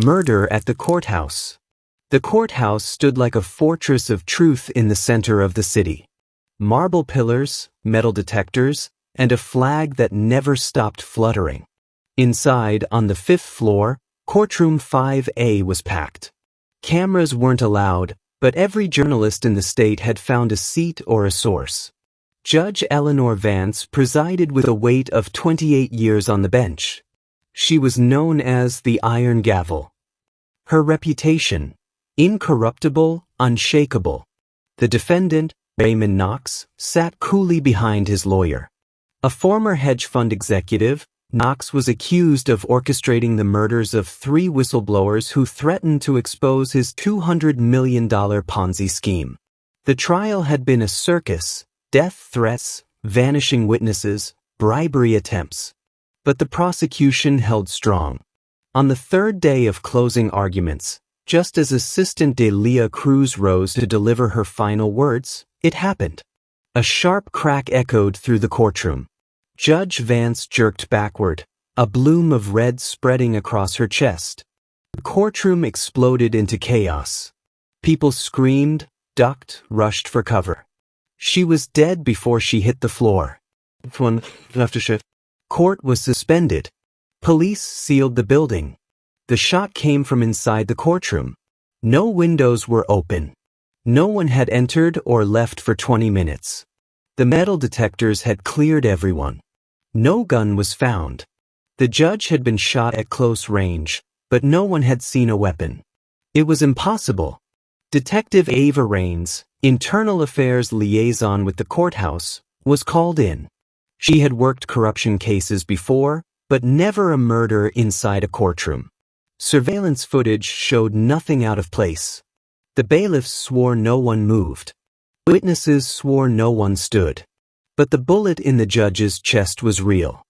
Murder at the courthouse. The courthouse stood like a fortress of truth in the center of the city. Marble pillars, metal detectors, and a flag that never stopped fluttering. Inside, on the 5th floor, courtroom 5A was packed. Cameras weren't allowed, but every journalist in the state had found a seat or a source. Judge Eleanor Vance presided with a weight of 28 years on the bench. She was known as the Iron Gavel. Her reputation, incorruptible, unshakable. The defendant, Raymond Knox, sat coolly behind his lawyer. A former hedge fund executive, Knox was accused of orchestrating the murders of 3 whistleblowers who threatened to expose his $200 million Ponzi scheme. The trial had been a circus, death threats, vanishing witnesses, bribery attempts. But the prosecution held strong. On the 3rd day of closing arguments, just as Assistant Delia Cruz rose to deliver her final words, it happened. A sharp crack echoed through the courtroom. Judge Vance jerked backward, a bloom of red spreading across her chest. The courtroom exploded into chaos. People screamed, ducked, rushed for cover. She was dead before she hit the floor. Court was suspended. Police sealed the building. The shot came from inside the courtroom. No windows were open. No one had entered or left for 20 minutes. The metal detectors had cleared everyone. No gun was found. The judge had been shot at close range, but no one had seen a weapon. It was impossible. Detective Ava Raines, internal affairs liaison with the courthouse, was called in. She had worked corruption cases before, but never a murder inside a courtroom. Surveillance footage showed nothing out of place. The bailiffs swore no one moved. Witnesses swore no one stood. But the bullet in the judge's chest was real,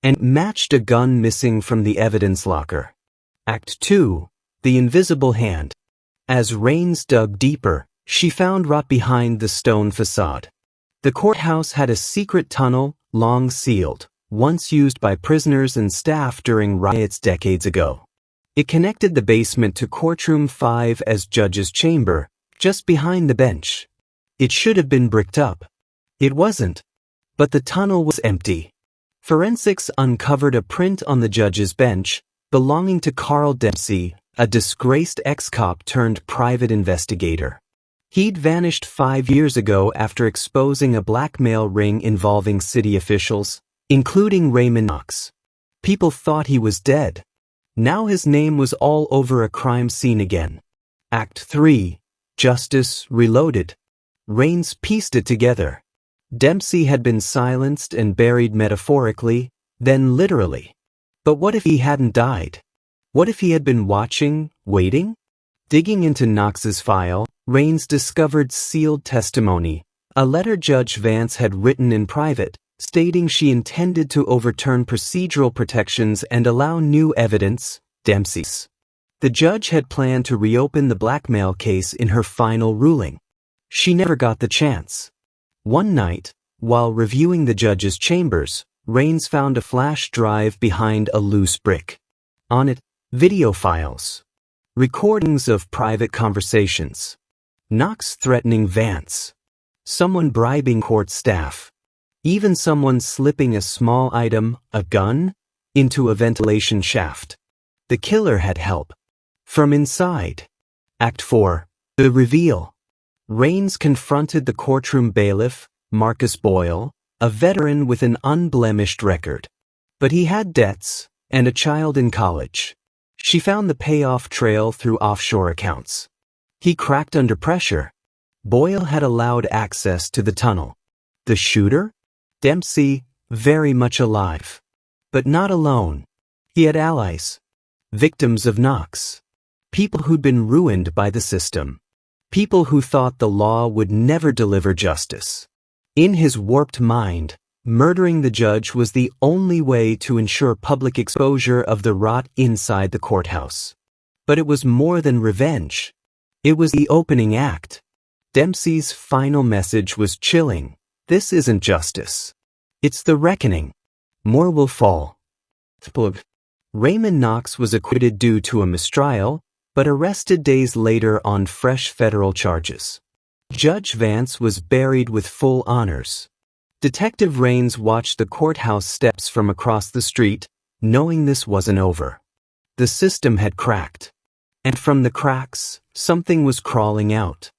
and matched a gun missing from the evidence locker. Act 2, The Invisible Hand. As Raines dug deeper, she found rot behind the stone facade. The courthouse had a secret tunnel, long sealed, once used by prisoners and staff during riots decades ago. It connected the basement to courtroom 5 as judge's chamber, just behind the bench. It should have been bricked up. It wasn't. But the tunnel was empty. Forensics uncovered a print on the judge's bench belonging to Carl Dempsey, a disgraced ex-cop turned private investigator. He'd vanished 5 years ago after exposing a blackmail ring involving city officials, including Raymond Knox. People thought he was dead. Now his name was all over a crime scene again. Act 3, Justice Reloaded. Raines pieced it together. Dempsey had been silenced and buried metaphorically, then literally. But what if he hadn't died? What if he had been watching, waiting? Digging into Knox's file, Raines discovered sealed testimony, a letter Judge Vance had written in private, stating she intended to overturn procedural protections and allow new evidence, Dempsey's. The judge had planned to reopen the blackmail case in her final ruling. She never got the chance. One night, while reviewing the judge's chambers, Raines found a flash drive behind a loose brick. On it, video files. Recordings of private conversations. Knox threatening Vance. Someone bribing court staff. Even someone slipping a small item, a gun, into a ventilation shaft. The killer had help. From inside. Act 4. The Reveal. Raines confronted the courtroom bailiff, Marcus Boyle, a veteran with an unblemished record. But he had debts, and a child in college. She found the payoff trail through offshore accounts. He cracked under pressure. Boyle had allowed access to the tunnel. The shooter? Dempsey, very much alive. But not alone. He had allies. Victims of Knox. People who'd been ruined by the system. People who thought the law would never deliver justice. In his warped mind, murdering the judge was the only way to ensure public exposure of the rot inside the courthouse. But it was more than revenge. It was the opening act. Dempsey's final message was chilling. This isn't justice. It's the reckoning. More will fall. Raymond Knox was acquitted due to a mistrial, but arrested days later on fresh federal charges. Judge Vance was buried with full honors. Detective Raines watched the courthouse steps from across the street, knowing this wasn't over. The system had cracked. And from the cracks, something was crawling out.